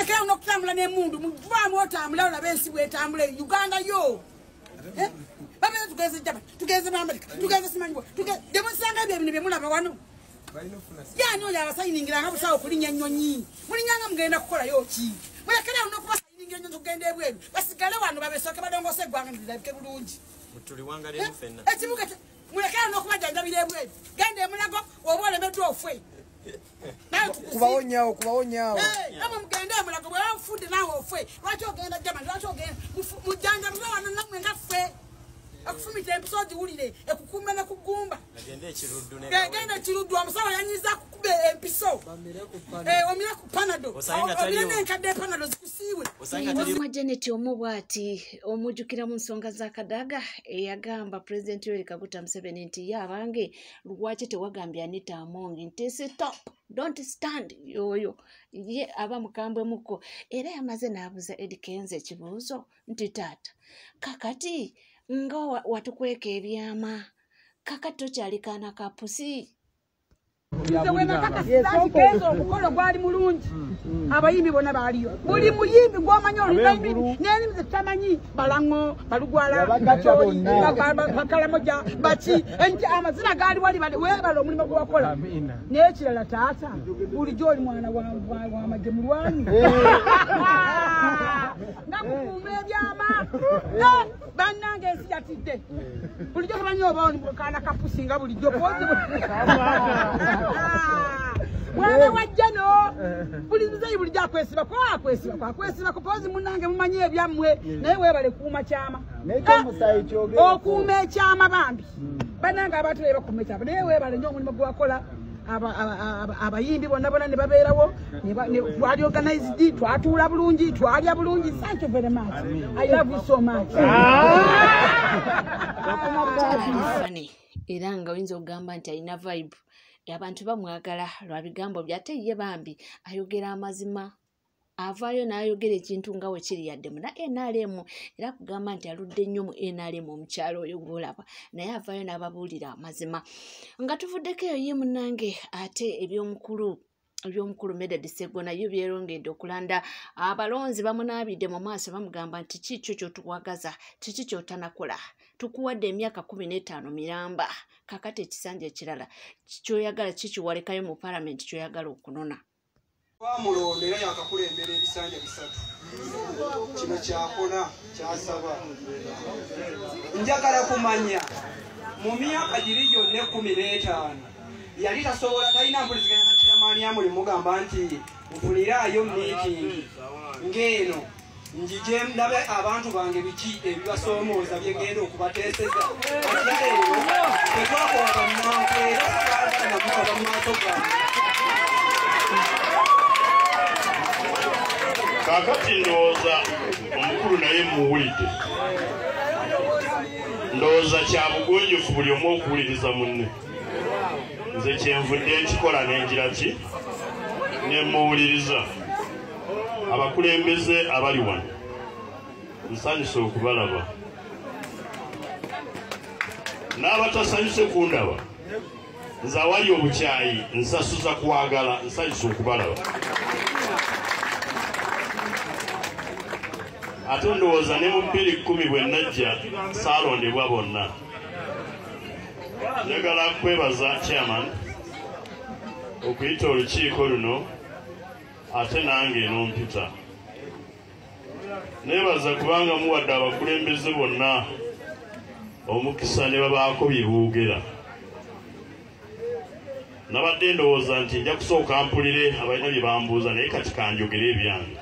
mulekera nokutambula n'emundu muvaamu otambula olabe ensi bwetambula Uganda yo babera tugeze Japan tugeze mu America tugeze simanyi demusanga ebyo ebintu byemulaba wano yani oyo abasayiningira nga busawo kulinya nnyonyi mulinyanga mugenda kukola yoki mulekera nokubasayiningira nnyo tugende ebweru basigale wano babesooke badongose eggwanga ndirabike bulungi mutuli wangalemu fenna ekibuga mulekera nokubajanjabira ebweru genda emulago oba olemeddwa ofwe kubaonyawo abo mugende emulago bwewafudde naawe ofwe lwaki ogenda Germany lwaki ogenda mujanjabira wano nammwe nga ffe akufumita empiso giwulire ekukumba ne kugumba genda ekiruddu omusawo yanyiza kukuba empiso omire ku panado omire n'enkadde panado zikusiiwe Wazima Janet Omubwati omujjukira mu nsonga za Kadaga eyagamba President Yoweri Kaguta Museveni nti yabange lwaki tewagambye Anita Among nti stop don't stand yoyo ye aba mukambwe muko era yamaze n'abuza Eddie Kenzo ekibuuzo nti taata kakati nga watukweka ebyama kakati tokyalikaana ka pusi omukolo gwali mulungi abayimbi bonna baaliyo buli muyimbi gw'omanyi oluyimbi n'enimi zetamanyi balango balugwala bakalamoja baki amazina gaali wali weebala omulimu gwe wakola n'ekirala taata bulijjo oli mwana w'amagye mulwanyi nga kukuuma ebyama bannange ensi yatidde bulijjo tamanyi obawo nimukaana kapusi nga bulijjo pozi mwana wajjano bulizizayi bulijjo akwesiba kupozi munange mumanyi ebyammwe naye weebale kuuma kyama okuuma ekyama bambi bannange abantu naye bakuuma ekyama naye weebale nnyo omulimu gwe wakola abayimbi bonna ne babeerawo twali organized twatuula bulungi twalya bulungi thank you very much I love you so much era nga oyinza okugamba nti alina vibe abantu bamwagala lwa bigambo byate ye bambi ayogera amazima avaayo n'ayogera ekintu nga we kiri yadde mu na NRM era kugamba nti aludde nnyo mu NRM omukyalo oyo gwolaba naye avaayo n'ababuulira amazima nga tuvuddeko eyo ye munnange ate ebyomukulu Medard Sseggo nayo byerongedde okulanda abalonzi bamunaabidde mu maaso bamugamba nti kikyo kyotuwagaza kiki kyotanakola tukuwadde emyaka 15 miramba kakati ekisanja ekirala kyoyagala kikiwalekayo mu palamenti kyoyagala okunona bamulondera yakakulembera ebisanja bisatu kino kyakona kyasaba njagala kumanya mu myaka giri gyonna 15 yali tasobola talina mpuliziganya na kiramaani amuli mugamba nti nfuniraayo meeting ng'eno njije ndabe abantu bange biki ebibasoomooza byegenda okubateeseza ati leero tetwakola bannange era namusaba mu maaso gange kakati ndowooza omukulu naye muwulidde ndowooza kya bugonjofu buli omu okuwuliriza munne nze kyenvudde nkikola n'engira ki nemuwuliriza abakulembeze abali wano nsanyuse okubalaba n'abatasanyuse kundaba nze awali obukyayi nsasuza kwagala nsanyuse okubalaba ate ndowooza ne mu 2010 bwe najja saalondebwa bonna njagala kwebaza chairman okuyita olukiiko luno ate nange n'ompita nebaza kubanga muwadde abakulembeze bonna omukisa ne babaako bye boogera nabadde ndowooza nti nja kusooka mpulire abalina bye bambuuza naye kati kanjogere ebyange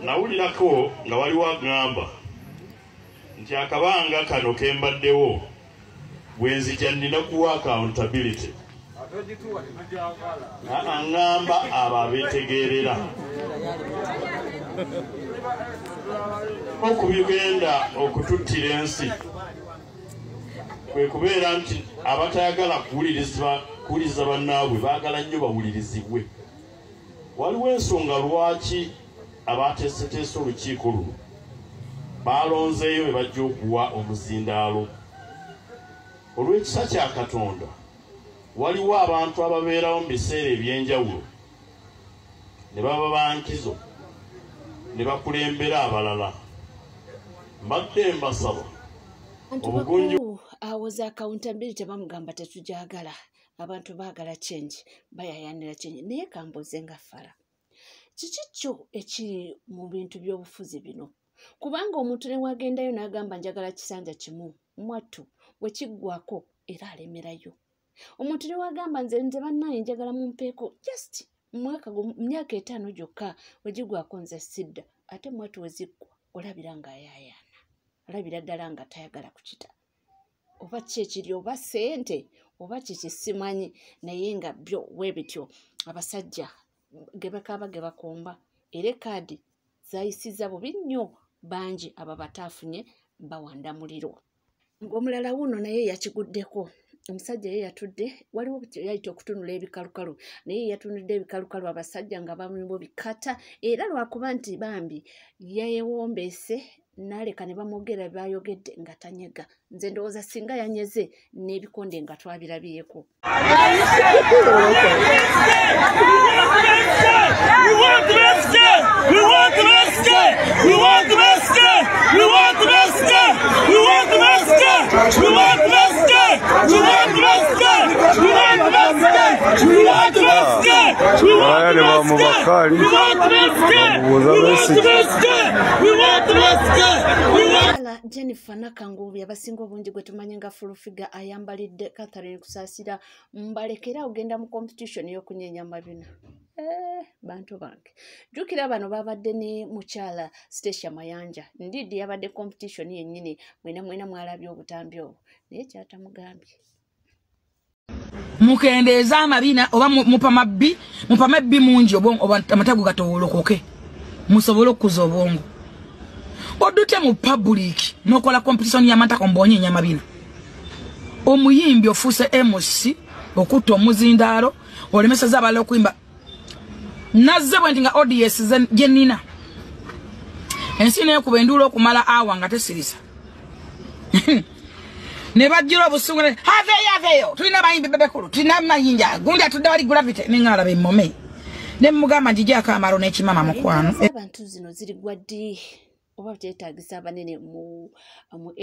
nawulirako nga waliwo agamba nti akabanga kano kembaddewo bwenzija nina kuwa accountability aŋŋamba abo abeetegeerera okubigenda okututtira ensi kwe kubeera nti abatayagala kuwuliriza bannaabwe baagala nnyo bawulirizibwe waliwo ensonga lwaki abateeseteese olukiiko luno baalonzeeyo be bajja okuwa omuzindaalo olw'ekisa kya Katonda waliwo abantu ababeerawo mu biseera ebyenjawulo ne baba bankizo ne bakulembera abalala mbadde mbasaba obugunju awoza accountability bamugamba tetujagala abantu baagala change bayayanira change naye kambuze nga fara kikikyo ekiri mu bintu by'obufuzi bino kubanga omuntu ne wagendayo n'agamba njagala kisanja kimu mwattu bwe kiggwako era alemerayo omuntu ne wagamba nze bannaye njagala mumpeeko just myaka 5 gyokka wegigwako nze sidda ate mwattu weziggwa olabira ng'ayayaana olabira ddala nga tayagala kukita oba kyekiri oba sente oba kikisimanyi naye nga byo webityo abasajja gebakaba gebakomba era kaadi zayisiza bubi nnyo bangi aba bataafunye bawanda muliro ng'omulala wuno naye yakiguddeko omusajja ye yatudde waliwo yayita okutunula ebikalukalu naye yatunudde ebikalukalu abasajja nga bamulimbo bikata era lwakuba nti bambi yewombeese naleka ne bamwogera bayogedde nga tanyega nze ndowooza singa yanyeze n'ebikonde nga twabirabyeko Jennifer Nakangubi abasinga obungi gwe tumanyi nga fulufiga ayambalidde Catherine Kusaasira mbalekera ogenda mu competition y'okunyenya mabina bantu bange jukira bano babadde ne mukyala Stacia Mayanja ndidi yabadde competition yennyini mwena mwalabye obutambi obwo naye kyatamugambye mukendeeza amabina oba mupamabbi mungi oba amatagu gatowolokoke musobole okukuza obwongo odute mu public nokola competition y'amatako mbonye nyamabina omuyimbi ofuuse MC okutta omuzindaalo olemeseza abala okuyimba nazze bwe nga ODS jenina ensi nekuba enduula okumala awa nga tesirisa ne bajjira obusungu aveyo tulina bayimbi bebekulu tulina mayinja gundi atudde wali gravity neŋŋalaba emmome ne mugamba njijaako amalo n'ekimama mukwano abantu zino ziri gwaddi oba kyetaagisa abanene mu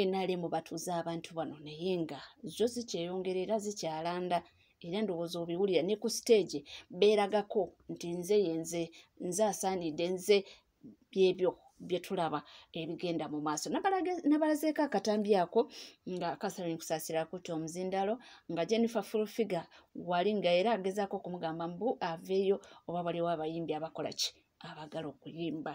NRM batuuze abantu bano naye nga zo zikyeyongerera zikyalanda era ndowooza obiwulira ne ku stage beeragako nti nze asaanidde nze byebyo bye tulaba ebigenda mu maaso nabalazeeko akatambi ako nga Catherine Kusaasira akutte omuzindaalo nga Jennifer Fulufiga wali nga era agezaako okumugamba mbu aveeyo oba waliwo abayimbi abakola ki abagala okuyimba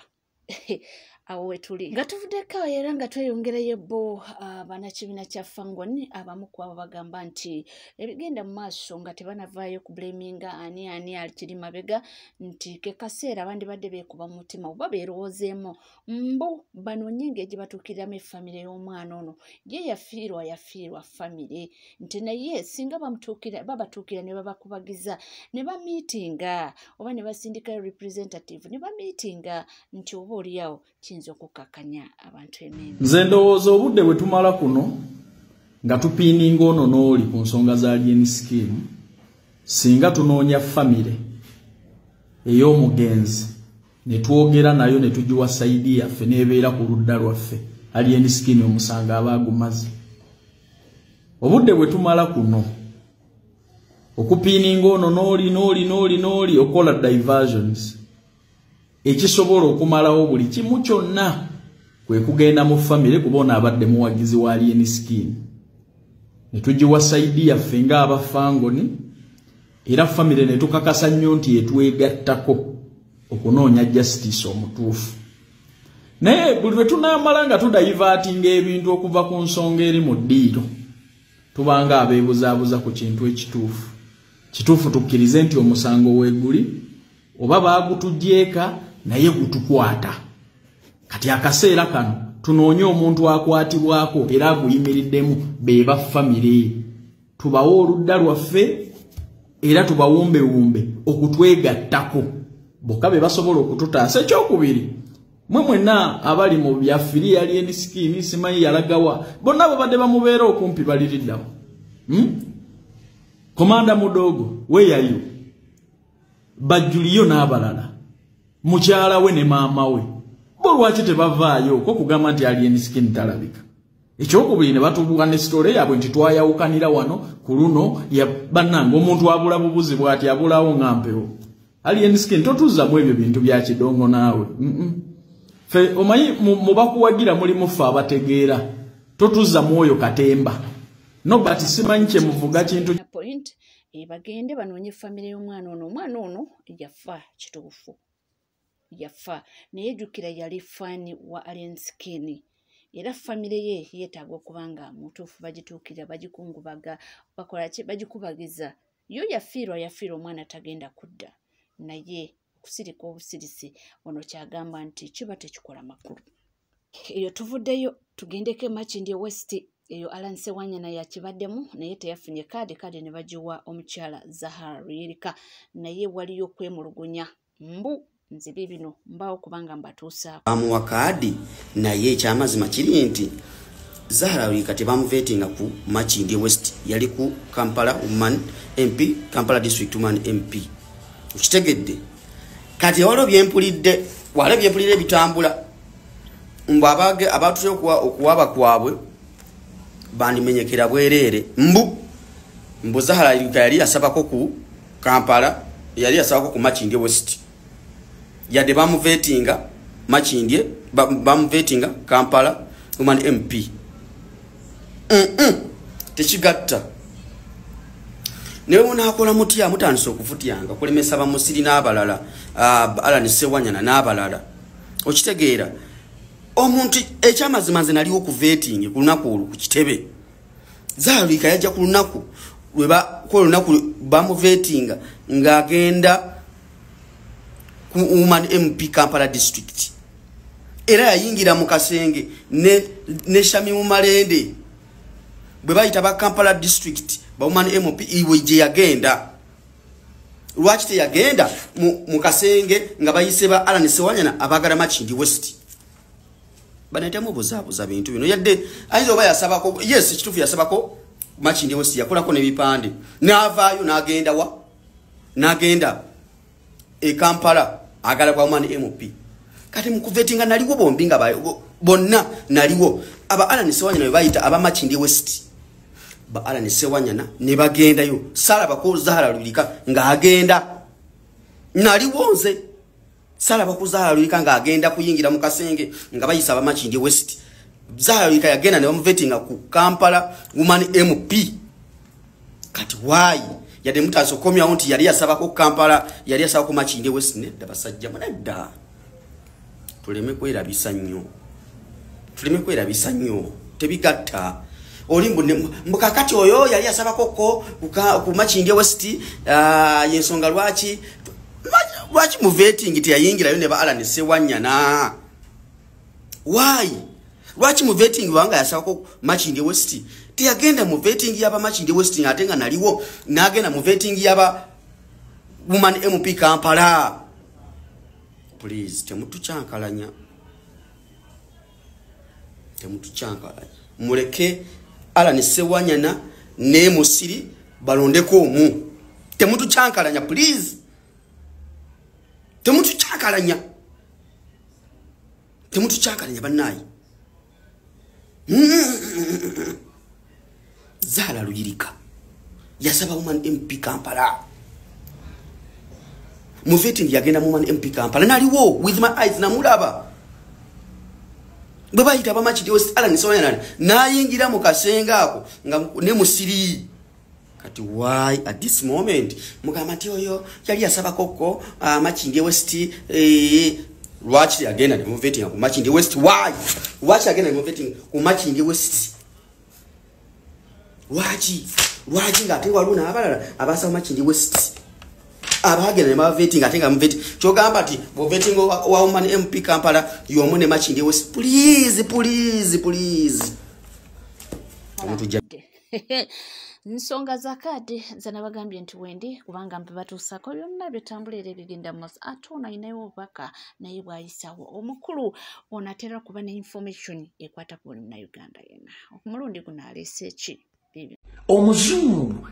awo wetuli nga tuvuddeko era nga tweyongerayo bo bannakibiina kya Fangoni abamu ku abo bagamba nti ebigenda mu maaso nga tebanavaayo ku blaminga ani alikiri mabega nti ke kaseera abandi badde beekuba mu mutima oba beerowoozeemu mbu banoonye engeri gye batuukiriramu effamire y'omwana ono ye yafiirwa famire nti naye singa babatuukira ne babakubagiza ne bamiitinga oba ne basindikayo representative ne bamiitinga nti oba oliawo kiyinza okukakanya abantu emimbi nze ndowooza obudde bwe tumala kuno nga tupiininga ono n'oli ku nsonga za alien scheme singa tunoonya famire ey'omugenzi ne twogera nayo ne tugiwa saidi yaffe n'ebeera ku ludda lwaffe alien scheme omusango aba agumaze obudde bwe tumala kuno okupiininga ono n'oli okola diversions ekisobola okumalawo buli kimu kyonna kwe kugenda mu famire kubona abadde muwagizi wa alien scheme ne tugiwa saidi yaffe nga abafangoni era famire ne tukakasa nnyo nti yetwegattako okunoonya justice omutuufu naye buli lwe tunaamala nga tudaivatinga ebintu okuva ku nsonga eri mu ddiiro tubanga abeebuzaabuza ku kintu ekituufu tukkirize nti omusango weeguli oba baagutugyeeka naye gutukwata kati akaseera kano tunoonye omuntu akwatibwako era aguyimiriddemu beba famire tubawo oludda lwaffe era tubawumbewumbe okutwegattako bokka be basobola okututaasa ekyokubiri mwe mwenna abali mu byafiri alien scheme simanyi yalagawa bonna babadde bamubeera okumpi baliriddawo komanda mudogo weyayo bajjuliyo n'abalala mukyala we ne maama we bo lwaki tebavaayo ko kugamba nti alien skin talabika ekyokubiri ne batubuka ne story yabwe nti twayawukanira wano ku luno ya bannange omuntu abula bubuzi bw'ati abulawo ngampewo alien skin totuzzamu ebyo bintu bya kidongo naawe fe omanyi mubakuwagira mulimu ffe abategeera totuzza mwoyo katemba no but simanyi kye muvuga kintu point bagende banoonye famire y'omwana ono yafa kituufu yafa naye jjukira yali fani wa alien skin era famire ye yeetaaga okubanga mutuufu bagituukira bagikungubaga bakola ki bagikubagiza yo yafiirwa omwana tagenda kudda naye kusirika obusirisi ono kyagamba nti kiba tekikola makulu eyo tuvuddeyo tugendeko Makindye West eyo Alan Sewanyana yakibaddemu naye teyafunye kaadi ne bagiwa omukyala Zahara Luyirika naye waliyo kwemulugunya mbu nze bibino mbaawo kubanga mbatuusaako amuwa kaadi naye ekyamazima kiri nti Zahara Luyirika tebamuvetinga ku Makindye West yali ku Kampala Woman MP Kampala District Woman MP ukitegedde kati waliwo byempulidde bitambula mbu abatuse okuwaba kwabwe bandimenyekera bwereere mbu Zahara Luyirika yali yasabako ku Kampala yali yasabako ku Makindye West yadde bamuvetinga Makindye bamuvetinga Kampala Woman MP tekigatta newe munakola mutya mutandise okufutyanga kulemesa bamusiri n'abalala Alan Sewanyana n'abalala okitegeera omuntu ekyamazima nze naliwo ku vetting ku lunaku olwo ku kitebe Zahara Luyirika yajja ku lunaku bamuvetinga ng'agenda ku Woman MP Kampala District era yayingira mu kasenge ne Shami Mumalende bwe bayita ba Kampala District ba Woman MP iwe je yagenda lwaki teyagenda mu kasenge nga bayise ba Alan Sewanyana abagala Makindye West banetemu buzaabuza bintu bino yadde ayizo ba yasabako yes kitufu yasabako Makindye West yakolako nebipande n'avaayo n'agenda Kampala agala kwa Woman MP kati mukuvetinga naliwo bombi nga bonna naliwo aba Alan Sewanyana bayita aba Makindye West ba Alan Sewanyana ne bagendayo salaba ko Zahara Luyirika nga agenda naliwo nze salaba ko Zahara Luyirika nga agenda kuyingira mu kasenge nga bayisa aba Makindye West Zahara Luyirika yagenda ne bamuvetinga ku Kampala Woman MP kati why yadde mutaso komya onti yali yasabako Kampala yali yasabako Makindye West ne dabasajja manadda tuleme kwerabisa nnyo tebigatta olimbu mbukakati oyo yali yasabako ku Makindye West yensonga lwaki mu vetting teyayingirayo ne ba Alan Sewanyana why lwaki mu vetting wanga yasabako Makindye West teyagenda mu vetting yaba Makindye West ngatenga naliwo nagenda mu vetting yaba Woman MP Kampala please temutucyankalanya muleke Alan Sewanyana ne musiri balondeko omu temutucyankalanya please temutucyankalanya bannayi Zahara Luyirika yasaba Woman MP Kampala mu vetting yagenda mu Woman MP Kampala naliwo with my eyes namulaba bwe bayita ba Makindye West Alan Sewanyana nayingira mu kasenga ako nga ne musiri kati why at this moment mugamba nti oyo yali yasaba koko Makindye West lwaki yagenda ne mu vetting ku Makindye West why yagenda ne mu vetting ku Makindye West lwaki ngate waluna abalala abasaba Makindye West abagenda ne baveting atenga mu vetting kyogamba ati bo vetting wa Woman MP Kampala yomune Makindye West please nsonga za kaadi zanabagambye nti wendi kubanga mpe batuusako byonna byetambulira ebigenda mos atona inayo obubaka naye bwayisawo omukulu onatera kuba ne information ekwata ku buli Munnayuganda yenna omulundi guno aleese ki omuzungu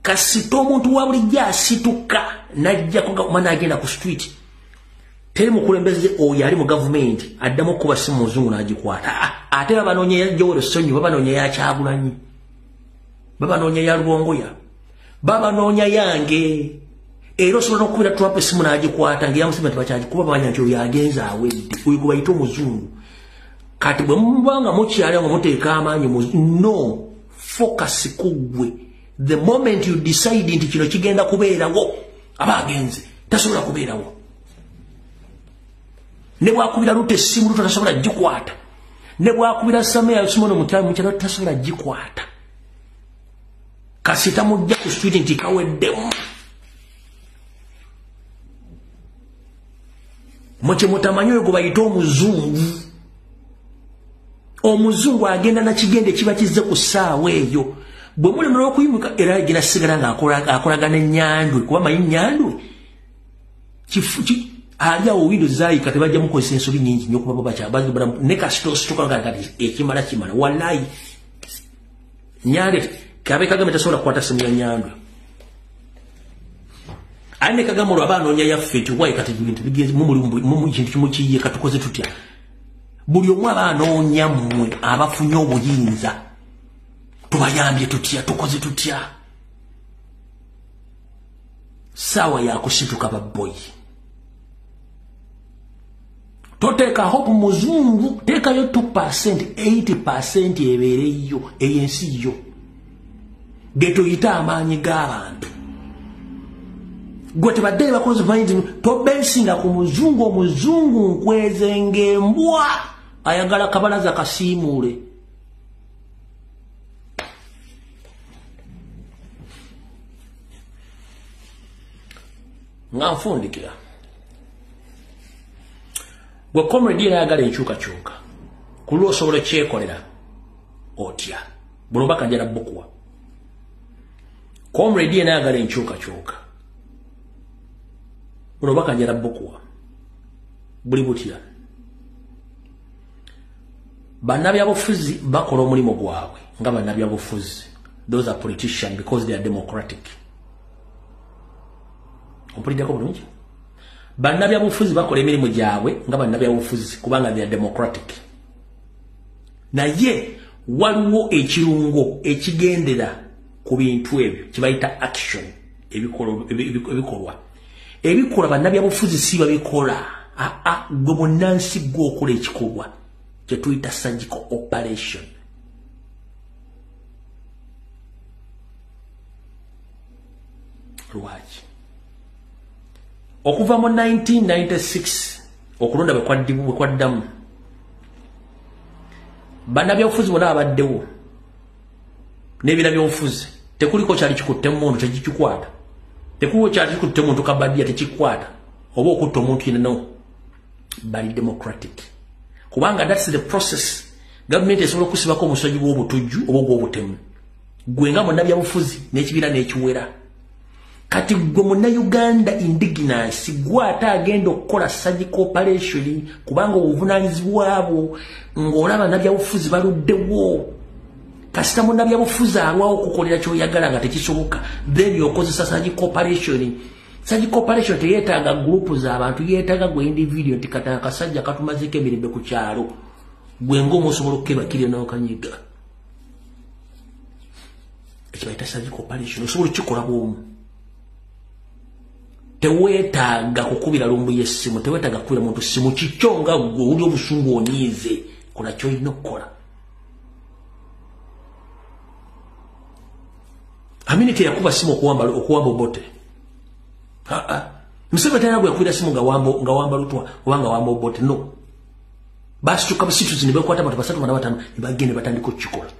kasita omuntu wa bulijjo asituka najja kuga kumana agenda ku street teri mukulembeze oyo ali mu government addamu kuba si muzungu n'agikwata ate babanoonya ya Joel Ssenyu babanoonya ya Kyagulanyi babanoonya ya Lubongoya babanoonya yange era osobola n'okubira Trump essimu n'agikwata ng'eyamusima tebakyagikuba bamanya nti oyo agenza awedde oyo gwe bayita omuzungu kati bwe mubanga mukyali nga muteeka amaanyi no focus kugwe the moment you decide nti kino kigenda kubeerawo aba agenze tasobola kubeerawo ne bwakubira Ruto essimu Ruto tasobola gikwata ne bwakubira Samia Simono Mutami mukyalo tasobola gikwata kasita mujja ku student kaweddemu moche mutamanyi oyo bayita omuzungu agenda na kigende kiba kizze ku ssaawa eyo bwe muli mulwa okuyimuka era gira sigala ng'akolagana ennyandwe kuba manyi nnyandwe ali awo windo zaayika tebajja mukozesa ensobi nyingi nnyo kuba bakyabazibala ne kasitositoka kati ekimala kimala wallayi nyandwe kabe Kagame tasobola kukwata simu ya nyandwe ane Kagame olwo abanoonya yaffe nti wayi kati ebintu bigeze mu kintu kimu kiyiye katukoze tutya buli omu abanoonya mmwe abafunye obuyinza tubayambye tutya tukoze tutya sawa yakusituka babboyi toteeka hope muzungu teekayo 2% 80% ebeereyo eyensi yo getuyita amaanyi g'abantu gwe tebadde bakozi bayinzi tobensinga ku muzungu omuzungu nkweze ng'embwa ayagala kabalaza kasiimuule nga nfundikira gwe comrade ayagala enkyukakyuka ku lwo osobola ekyekolera otya bulobaka njala bukuwa comrade ayagala enkyukakyuka bulobaka njala bukuwa buli butya bannabyabufuzi bakola omulimu gwabwe nga bannabyabufuzi those are politicians because they are democratic ompulideko bulungi bannabyabufuzi bakola emirimu gyabwe nga bannabyabufuzi kubanga they are democratic naye waliwo ekirungo ekigendera ku bintu ebyo kibayita action ebikolwa bannabyabufuzi si babikola gwe munnansi gwe okola ekikolwa kyetuyita surgical operation lwaki okuva mu 1996 okulonda bwe kwaddamu bannabyabufuzi bonna abaddewo n'ebira by'obufuzi tekuliko kyali kikutte mundu tekikikwata tekuliko kyali kikutte muntu kabaddiya tekikwata oba okutta omuntu yenno bali democratic kubanga that's the process government esobola okusibako omusajja gw'obutujju oba gw'obutemu gwe nga munnabyabufuzi n'ekibiira n'ekiwera kati gwe munnayuganda indigenous gwe ate agenda okukola surgical operation kubanga obuvunaanyizibwa bwo ng'olaba nabyabufuzi baluddewo kasita munnabyabufuzi alwawo okukolera ky'oyagala nga tekisoboka then yokozesa surgical operation. Surgical operation teyeetaaga group z'abantu yeetaaga gwe individual nti kati akasajja katumazeko emirembe ku kyalo gwe ng'omu osobola okukebakirya n'okanyiga ekibayita surgical operation osobola okikola bw'omu. Teweetaaga kukubira lumbu y'essimu, teweetaaga kukubira muntu ssimu kikyo nga gwe oli obusungu onyiize kola ky'olina okukola. Aminike yakuba simu okuwamba obote. Museveni tayina gwe yakubira simu nga wamba lutwa oba nga wamba obote no. Basituka basituzi ne bakwata abantu basatu bana batano ne bagenda batandika okukikola.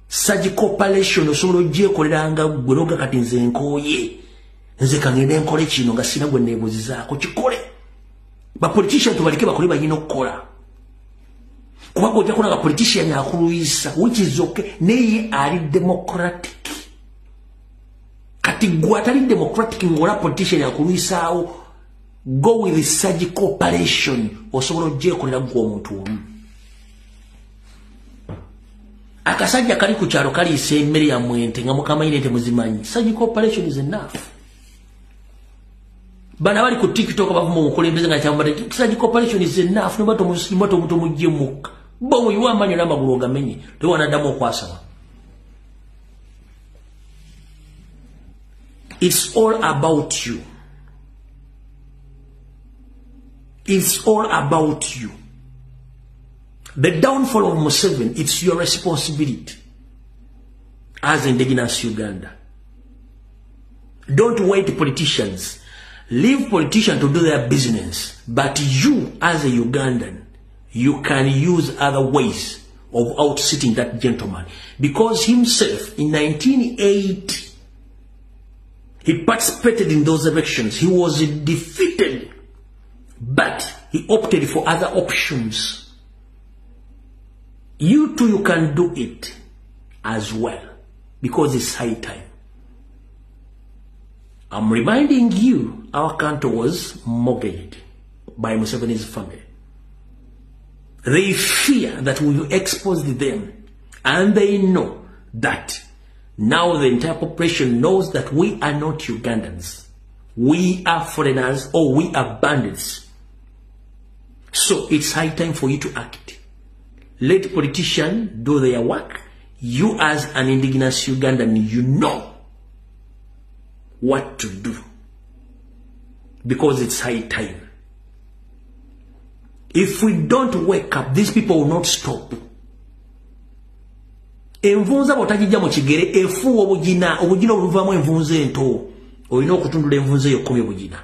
Surgical operation osobola ogyekoleranga gwe noga kati nze nkooye. Nze kangende nkole kino nga sina gwe neebuuzizaako kikole. Bapolitician tubaleke bakole balina okukola. Kuba ojja kulaba politician akuluyisa which is okay naye ali democratic. Kati gwe atali democratic ngola politician akuluyisaawo go with the surgical operation osobola ogyekolera gwe omuntu omu. Akasajja kali ku kyalo kaliisa emmere ya mwente nga mukamayine temuzimanyi. Surgical operation is enough. Bana bali ku TikTok bavumo mukulembeze nga kyambadde Kisagi Corporation is enough no bato mujemuka bomu yuwa manyo na magulu ngamenye lewa na damu kwasama. It's all about you. It's all about you. The downfall of Museveni, it's your responsibility as indigenous Uganda. Don't wait politicians. Leave politicians to do their business. But you, as a Ugandan, you can use other ways of outsitting that gentleman. Because himself, in 1980, he participated in those elections. He was defeated. But he opted for other options. You too, you can do it as well. Because it's high time. I'm reminding you, our country was mortgaged by Museveni's family. They fear that we will expose them. And they know that now the entire population knows that we are not Ugandans. We are foreigners or we are bandits. So it's high time for you to act. Let politicians do their work. You as an indigenous Ugandan, you know what to do. Because it's high time. If we don't wake up, these people will not stop. Envunza botajija mu kigere efu obugina obuvamu envunza ento. Oyina okutundula envunza eyo 10 obugina.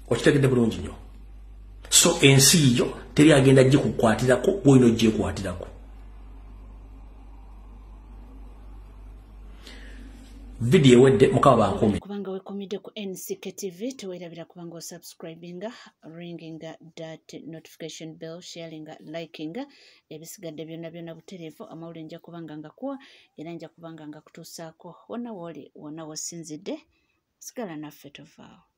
Okitegedde bulungi nnyo. So ensi yo teri agenda gye kukwatirako bwino gye kwatirako. Video wedde mukaba bankumi. Kubanga wekomide ku NCK TV tuwerabira kubanga subscribinga, ringinga that notification bell, sharinga, likinga ebisigadde byonna butereevu amawulire nja kubanga ngakuwa era nja kubanga ngakutuusaako wonna wooli wonna wasinzidde sigala naffe tovaawo.